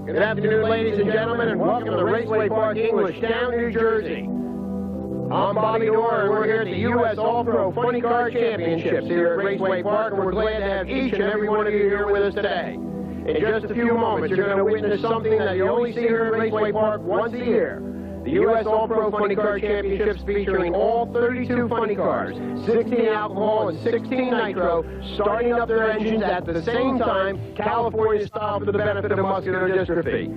Good afternoon, ladies and gentlemen, and welcome to Raceway Park, Englishtown, New Jersey. I'm Bobby Dorr, and we're here at the U.S. All-Pro Funny Car Championships here at Raceway Park, and we're glad to have each and every one of you here with us today. In just a few moments, you're going to witness something that you only see here at Raceway Park once a year. The U.S. All-Pro Funny Car Championships featuring all 32 funny cars, 16 alcohol and 16 nitro, starting up their engines at the same time, California style, for the benefit of muscular dystrophy.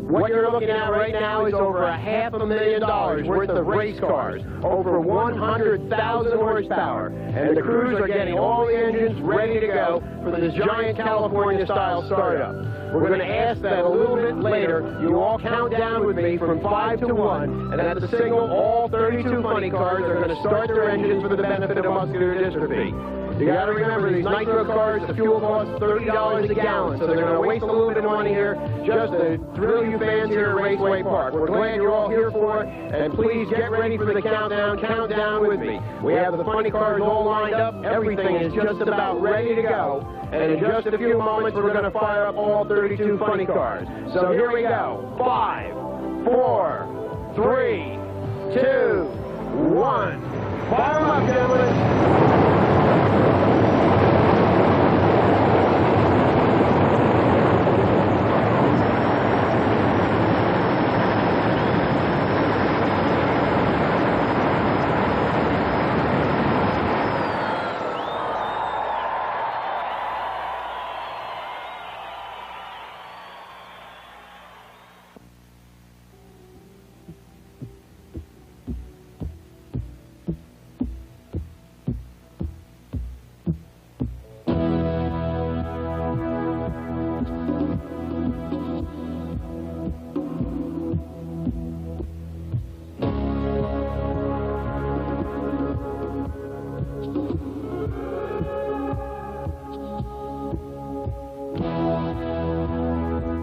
What you're looking at right now is over $500,000 worth of race cars, over 100,000 horsepower, and the crews are getting all the engines ready to go for this giant California style startup. We're going to ask that a little bit later you all count down with me from 5 to 1, and at the signal, all 32 funny cars are going to start their engines for the benefit of muscular dystrophy. You got to remember, these nitro cars, the fuel costs $30 a gallon, so they're going to waste a little bit of money here just to thrill you fans here at Raceway Park. We're glad you're all here for it, and please get ready for the countdown. Count down with me. We have the funny cars all lined up. Everything is just about ready to go. And in just a few moments, we're going to fire up all 32 funny cars. So here we go. 5, 4, 3, 2, 1. Fire them up, gentlemen.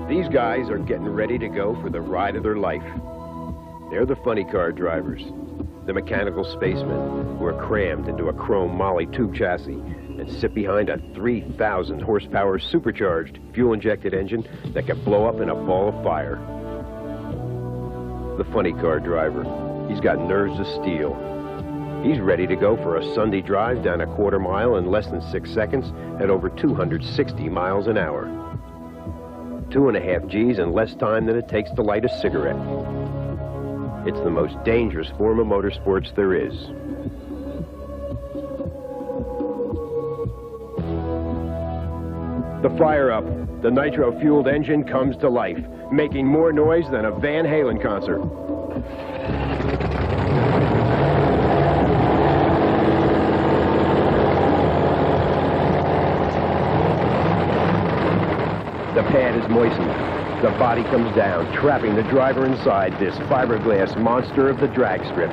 These guys are getting ready to go for the ride of their life. They're the funny car drivers, the mechanical spacemen who are crammed into a chrome Molly tube chassis and sit behind a 3,000 horsepower supercharged fuel-injected engine that can blow up in a ball of fire. The funny car driver, he's got nerves of steel. He's ready to go for a Sunday drive down a quarter mile in less than 6 seconds at over 260 miles an hour. 2.5 G's in less time than it takes to light a cigarette. It's the most dangerous form of motorsports there is. The fire up, the nitro-fueled engine comes to life, making more noise than a Van Halen concert. The pad is moistened. The body comes down, trapping the driver inside this fiberglass monster of the drag strip.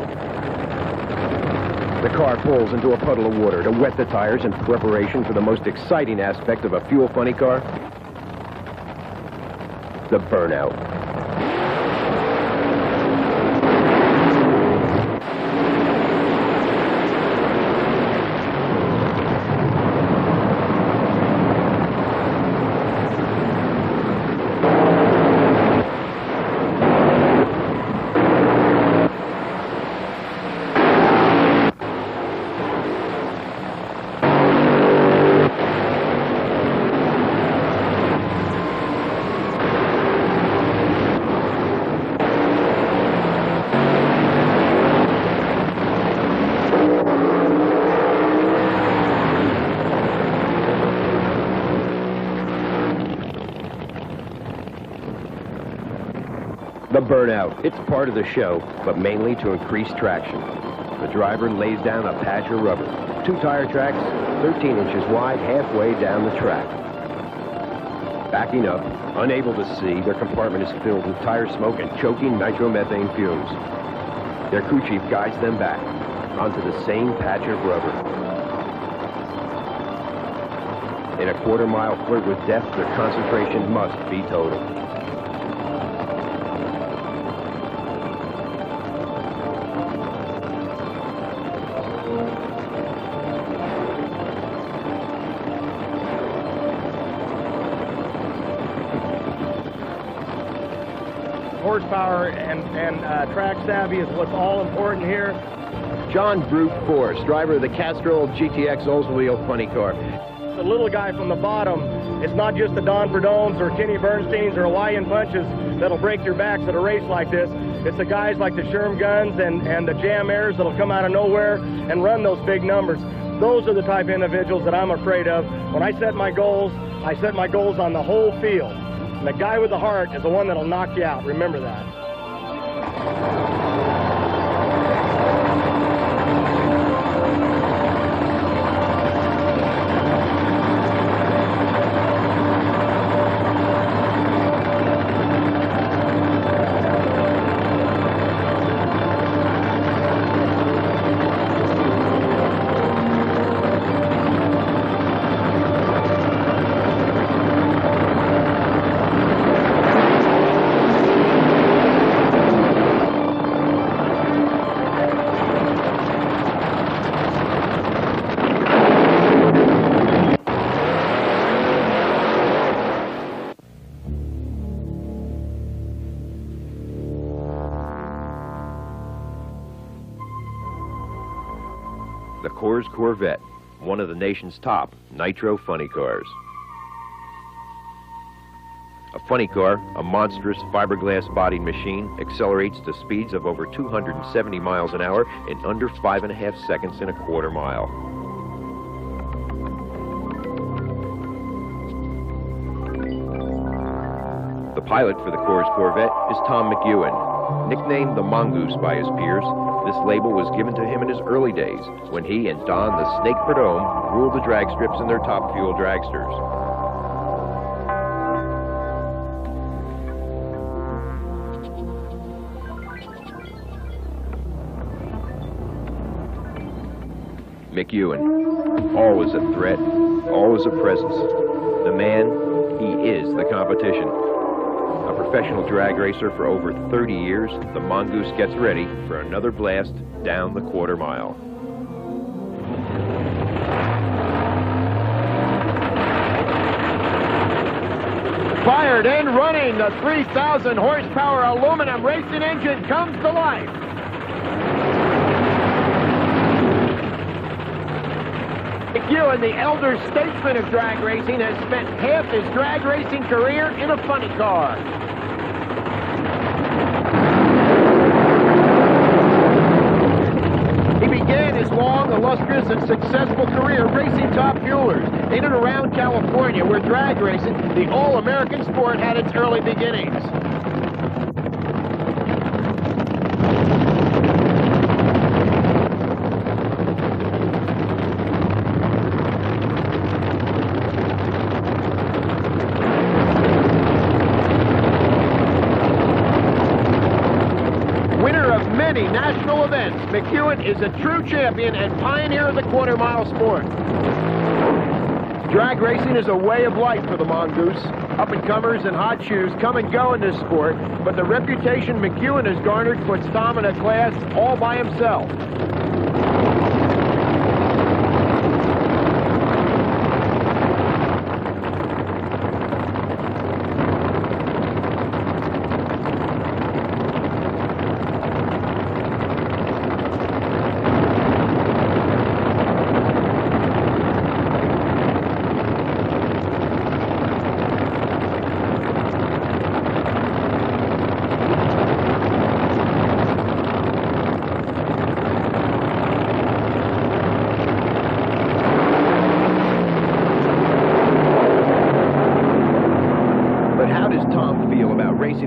The car pulls into a puddle of water to wet the tires in preparation for the most exciting aspect of a fuel funny car, the burnout. burnout. It's part of the show, but mainly to increase traction. The driver lays down a patch of rubber. 2 tire tracks, 13 inches wide, halfway down the track. Backing up, unable to see, their compartment is filled with tire smoke and choking nitromethane fumes. Their crew chief guides them back onto the same patch of rubber. In a quarter-mile flirt with death, their concentration must be total. Horsepower and track savvy is what's all important here. John Brute Force, driver of the Castrol GTX Oldsmobile funny car. The little guy from the bottom, it's not just the Don Perdones or Kenny Bernsteins or Hawaiian Punches that'll break your backs at a race like this. It's the guys like the Sherm Guns and the Jam Airs that'll come out of nowhere and run those big numbers. Those are the type of individuals that I'm afraid of. When I set my goals on the whole field. And the guy with the heart is the one that'll knock you out. Remember that. The Coors Corvette, one of the nation's top Nitro funny cars. A funny car, a monstrous fiberglass-bodied machine, accelerates to speeds of over 270 miles an hour in under 5.5 seconds in a quarter mile. The pilot for the Coors Corvette is Tom McEwen, nicknamed the Mongoose by his peers. This label was given to him in his early days, when he and Don the Snake Perdome ruled the drag strips in their top fuel dragsters. McEwen, always a threat, always a presence. The man, he is the competition. A professional drag racer for over 30 years, the Mongoose gets ready for another blast down the quarter mile. Fired and running, the 3,000 horsepower aluminum racing engine comes to life. McEwen, the elder statesman of drag racing, has spent half his drag racing career in a funny car. He began his long, illustrious, and successful career racing top fuelers in and around California, where drag racing, the all-American sport, had its early beginnings. National events, McEwen is a true champion and pioneer of the quarter-mile sport. Drag racing is a way of life for the Mongoose. Up-and-comers and hot shoes come and go in this sport, but the reputation McEwen has garnered puts Tom in a class all by himself.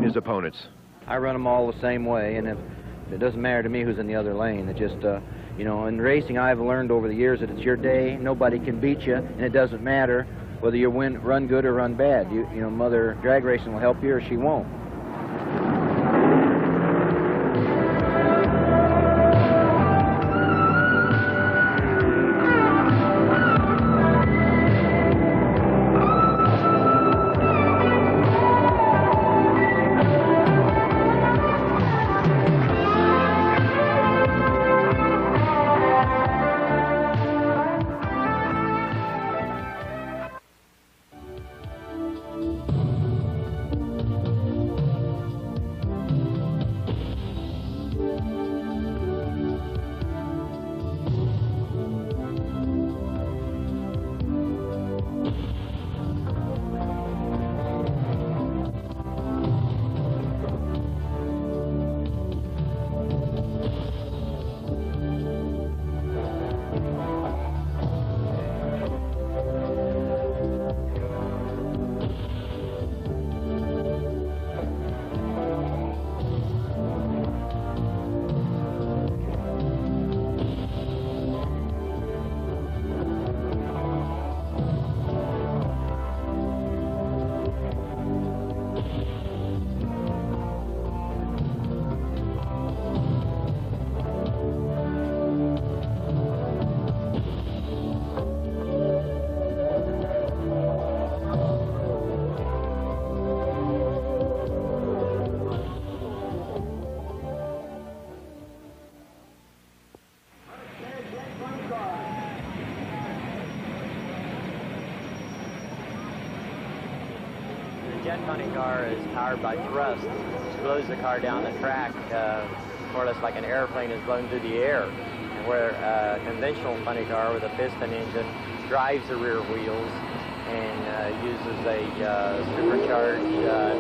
His opponents. I run them all the same way, and it doesn't matter to me who's in the other lane. It just, you know, in racing I've learned over the years that it's your day, nobody can beat you, and it doesn't matter whether you run good or run bad. You know, Mother Drag Racing will help you or she won't. jet funny car is powered by thrust. It blows the car down the track, more or less like an airplane is blown through the air. And where a conventional funny car with a piston engine drives the rear wheels and uses a supercharged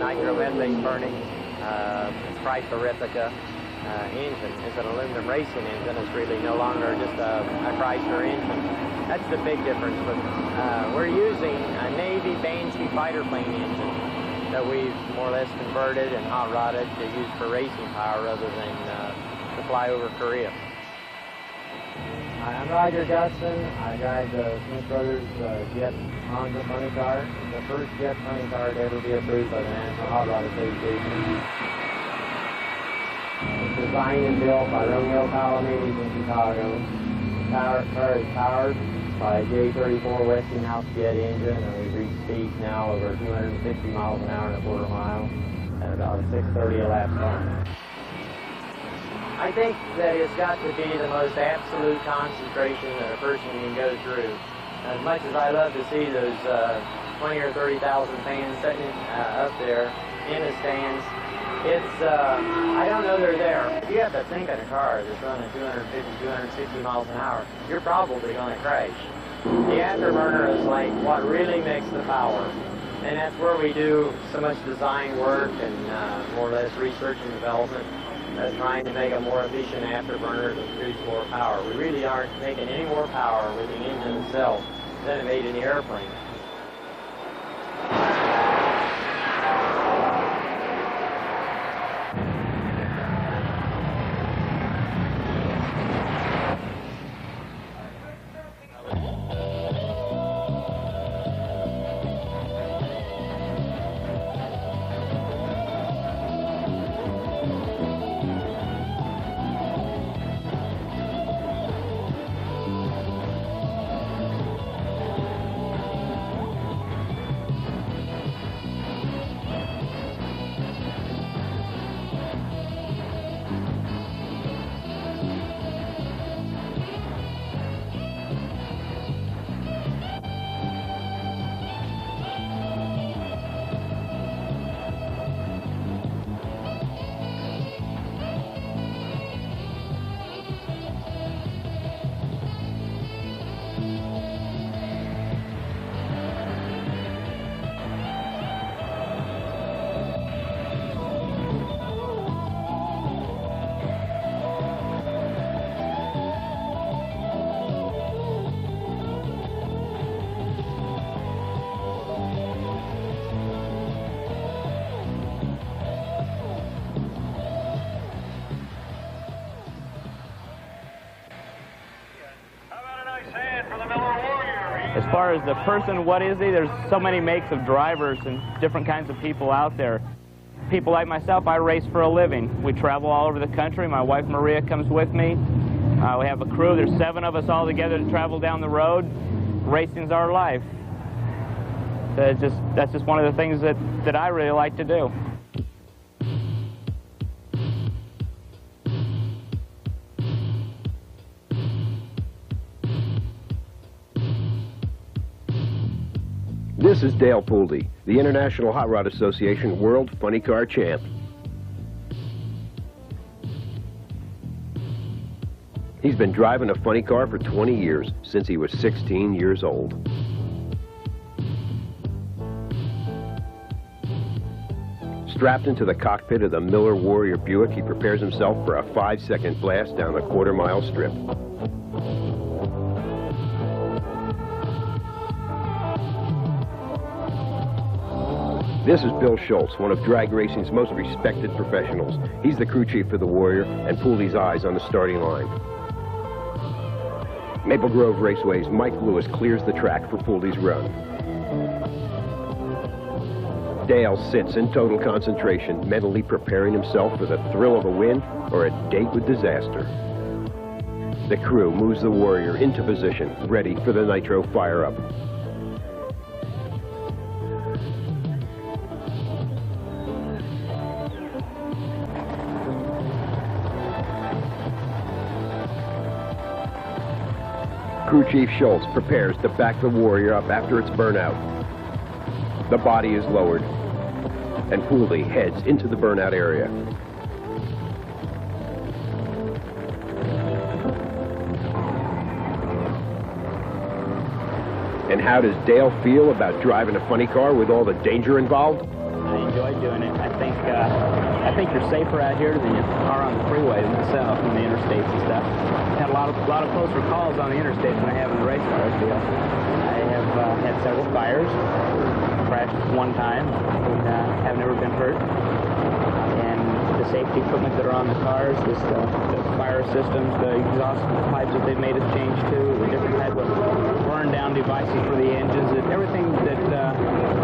nitromethane burning Chrysler engine. It's an aluminum racing engine. It's really no longer just a Chrysler engine. That's the big difference. But we're using a Navy Bansky fighter plane engine that we've more or less converted and hot rodded to use for racing power rather than to fly over Korea. Hi, I'm Roger Guston. I drive the Smith Brothers jet Honda funny car. The first jet funny car to ever be approved by the National Hot Rod Association. It's designed and built by Romeo Palomedes in Chicago. The car is powered by a J34 Westinghouse jet engine, and we've reached speeds now over 260 miles an hour and a quarter mile at about 6:30 a lap time. I think that it's got to be the most absolute concentration that a person can go through. As much as I love to see those 20 or 30,000 fans sitting up there in the stands, it's, I don't know they're there. If you have to think in a car that's running 250, 260 miles an hour, you're probably going to crash. The afterburner is like what really makes the power. And that's where we do so much design work and more or less research and development, trying to make a more efficient afterburner to produce more power. We really aren't making any more power with the engine itself than it made in the airplane. As far as the person, what is he? There's so many makes of drivers and different kinds of people out there. People like myself, I race for a living. We travel all over the country. My wife Maria comes with me. We have a crew. There's 7 of us all together to travel down the road. Racing's our life. That's just one of the things that I really like to do. This is Dale Pooley, the International Hot Rod Association World Funny Car Champ. He's been driving a funny car for 20 years, since he was 16 years old. Strapped into the cockpit of the Miller Warrior Buick, he prepares himself for a 5-second blast down the quarter-mile strip. This is Bill Schultz, one of drag racing's most respected professionals. He's the crew chief for the Warrior and Pooley's eyes on the starting line. Maple Grove Raceway's Mike Lewis clears the track for Pooley's run. Dale sits in total concentration, mentally preparing himself for the thrill of a win or a date with disaster. The crew moves the Warrior into position, ready for the Nitro fire-up. Crew Chief Schultz prepares to back the Warrior up after its burnout. The body is lowered, and Pooley heads into the burnout area. And how does Dale feel about driving a funny car with all the danger involved? I enjoy doing it. I think you're safer out here than you are on the freeway myself and the interstates and stuff. I've had a lot of closer calls on the interstates than I have in the race cars deal. I have had several fires, crashed one time, and have never been hurt. And the safety equipment that are on the cars, the fire systems, the exhaust pipes that they've made us change to, the different type of burn-down devices for the engines, and everything that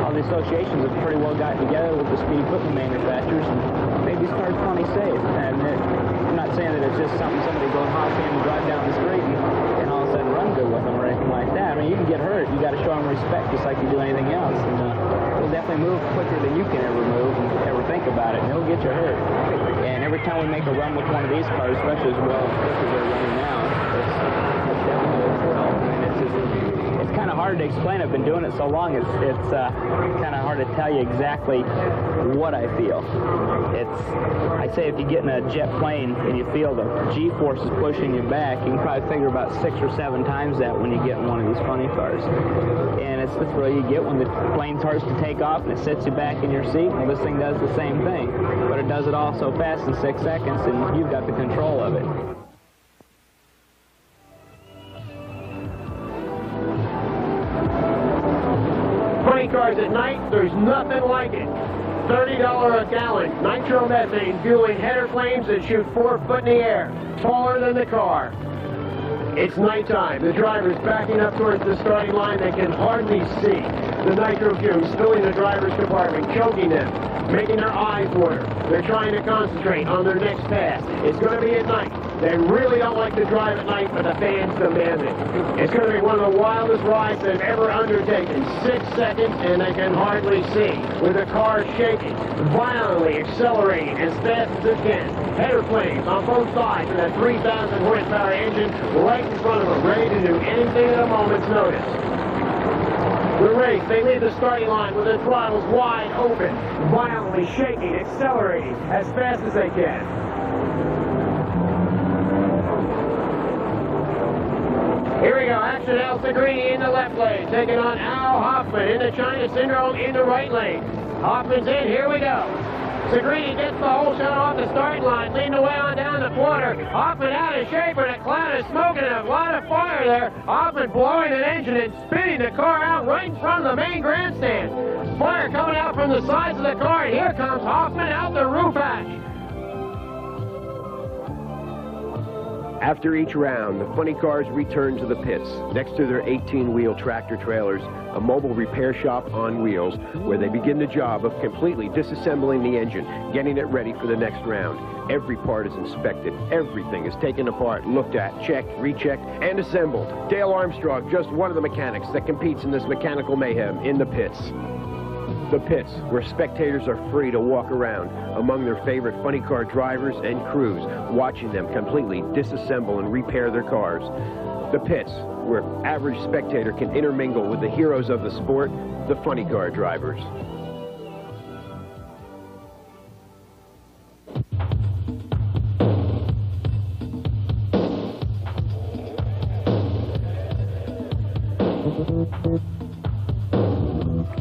all the associations have pretty well gotten together with the speed equipment manufacturers and made these cars plenty safe. And I'm not saying that it's just something somebody goes hop in and drive down the street and all of a sudden run good with them or anything like that. I mean, you can get hurt. You got to show them respect just like you do anything else. And it'll definitely move quicker than you can ever move and ever think about it. And it'll get you hurt. And every time we make a run with one of these cars, especially as well as they're running now, it's definitely a thrill. I mean, it's kind of hard to explain. I've been doing it so long, it's kind of hard to tell you exactly what I feel. I'd say if you get in a jet plane and you feel the G-forces pushing you back, you can probably figure about 6 or 7 times that when you get in one of these funny cars. And it's the thrill you get when the plane starts to take off and it sets you back in your seat. Well, this thing does the same thing, but it does it all so fast in 6 seconds, and you've got the control of it. Funny cars at night, there's nothing like it. $30 a gallon nitromethane fueling header flames that shoot 4 foot in the air, taller than the car. It's nighttime. The driver's backing up towards the starting line. They can hardly see. The nitro fumes filling the driver's compartment, choking them, making their eyes water. They're trying to concentrate on their next pass. It's going to be at night. They really don't like to drive at night, but the fans demand it. It's going to be one of the wildest rides they've ever undertaken. 6 seconds, and they can hardly see, with the car shaking, violently accelerating as fast as it can. Header flames on both sides of that 3,000 horsepower engine right in front of them, ready to do anything at a moment's notice. The race, they leave the starting line with the throttles wide open, violently shaking, accelerating as fast as they can. Here we go, action Al Segrini in the left lane, taking on Al Hoffman in the China Syndrome in the right lane. Hoffman's in, here we go. Segrini gets the whole shot off the starting line, leading the way on down the quarter. Hoffman out of shape and a cloud of smoke and a lot of fire there. Hoffman blowing an engine and spinning the car out right in front of the main grandstand. Fire coming out from the sides of the car, and here comes Hoffman out the roof hatch. After each round, the funny cars return to the pits, next to their 18-wheel tractor trailers, a mobile repair shop on wheels, where they begin the job of completely disassembling the engine, getting it ready for the next round. Every part is inspected, everything is taken apart, looked at, checked, rechecked, and assembled. Dale Armstrong, just one of the mechanics that competes in this mechanical mayhem in the pits. The pits, where spectators are free to walk around among their favorite funny car drivers and crews, watching them completely disassemble and repair their cars. The pits, where average spectator can intermingle with the heroes of the sport, the funny car drivers.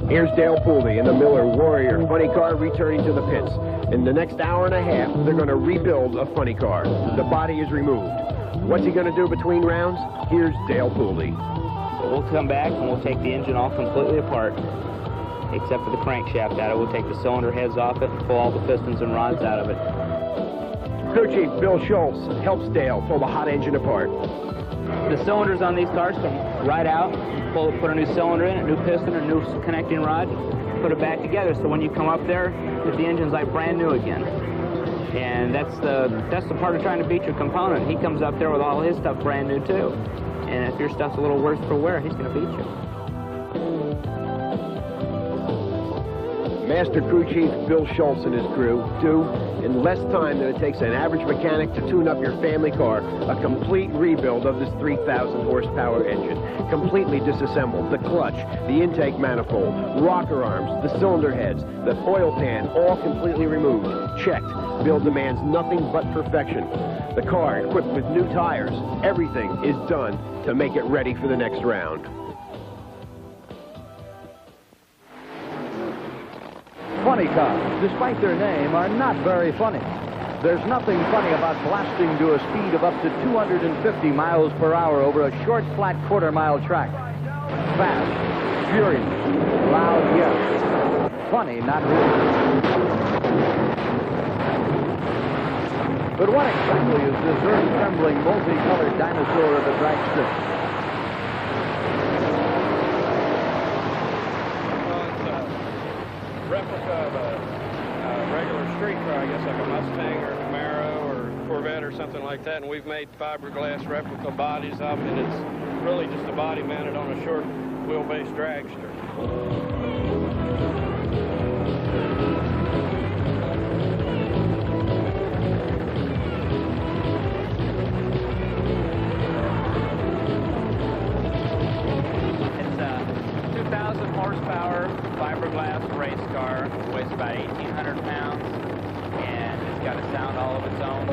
Here's Dale Pooley in the Miller Warrior funny car returning to the pits. In the next hour and a half, they're going to rebuild a funny car. The body is removed. What's he going to do between rounds? Here's Dale Pooley. We'll come back and we'll take the engine all completely apart, except for the crankshaft out of it. We'll take the cylinder heads off it and pull all the pistons and rods out of it. Crew Chief Bill Schultz helps Dale pull the hot engine apart. The cylinders on these cars come right out, put a new cylinder in, a new piston, a new connecting rod, put it back together, so when you come up there, the engine's like brand new again. And that's the part of trying to beat your component. He comes up there with all his stuff brand new too. And if your stuff's a little worse for wear, he's going to beat you. Master Crew Chief Bill Schultz and his crew do, in less time than it takes an average mechanic to tune up your family car, a complete rebuild of this 3,000 horsepower engine. Completely disassembled, the clutch, the intake manifold, rocker arms, the cylinder heads, the oil pan, all completely removed, checked. Bill demands nothing but perfection. The car equipped with new tires, everything is done to make it ready for the next round. Funny cars, despite their name, are not very funny. There's nothing funny about blasting to a speed of up to 250 miles per hour over a short, flat quarter-mile track. Fast, furious, loud, yes. Funny, not really. But what exactly is this earth-trembling, multicolored dinosaur of the drag strip? Replica of a regular street car, I guess like a Mustang or a Camaro or Corvette or something like that, and we've made fiberglass replica bodies of it, and it's really just a body mounted on a short wheelbase dragster. It's a 2,000 horsepower fiberglass race car. It weighs about 1,800 pounds, and it's got a sound all of its own.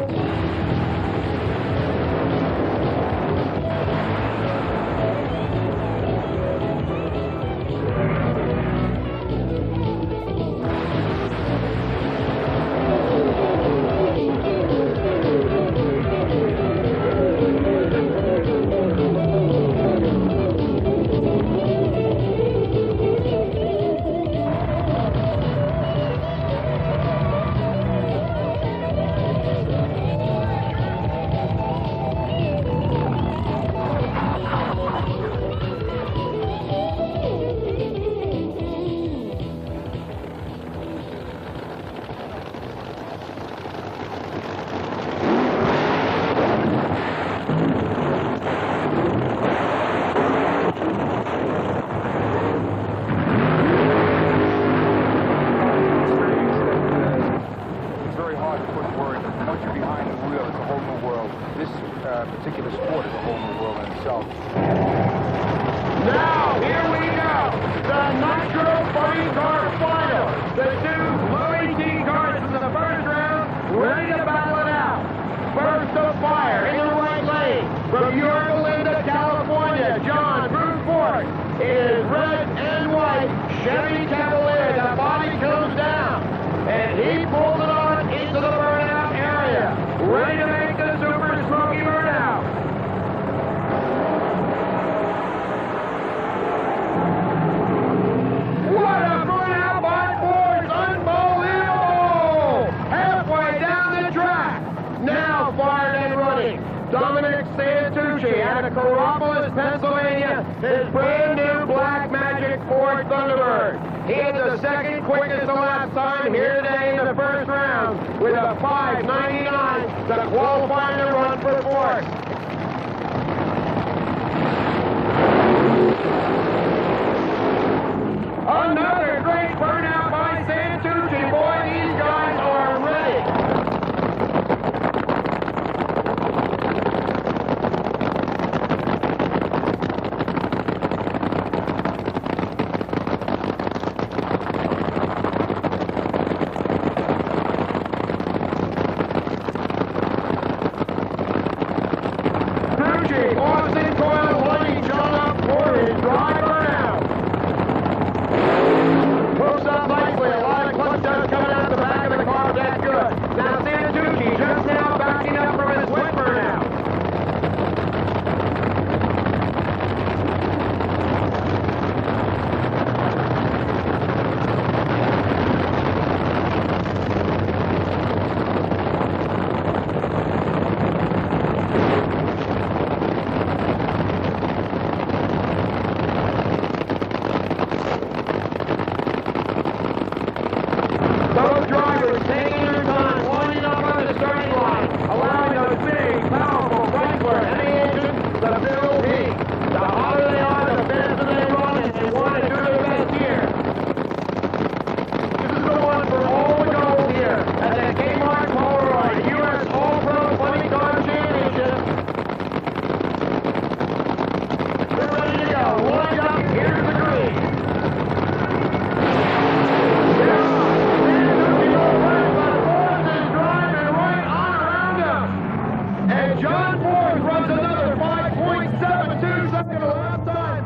Particular sport is a whole new world in itself. Now, here we go. The Nitro Funny Car Final. The two Louis D cars from the first round ready to battle it out. First to fire in the right lane from Yorba Linda, California, John Brute Ford is red and white Chevy Cavalier. The body comes down, and he pulls it on into the burnout area, ready to make the Super Smoky burnout. What a burnout by Ford! Dominic Santucci out of Coropolis, Pennsylvania, his brand new Black Magic Ford Thunderbird. He had the second quickest lap time here today in the first round with a 5:99 to qualify to run for fourth. Another great burnout by Santucci. Boy, these guys are ready. Santucci, Austin Coyle, lining John up for his dry burnout. Hooks up nicely, a lot of clutch dust coming out the back of the car, that's good. Now Santucci just now backing up from his wet burnout. Both drivers taking their time, lining up on the starting line, allowing those big, powerful Chrysler heavy engines to build heat. The hotter they are, the faster they run, and they want to do their best here. This is the one for all the gold here at the Kmart Polaroid U.S. All-Pro Funny Car Championship. We're ready to go. Lined up, here's the green. And John Ford runs another 5.72 second lap time.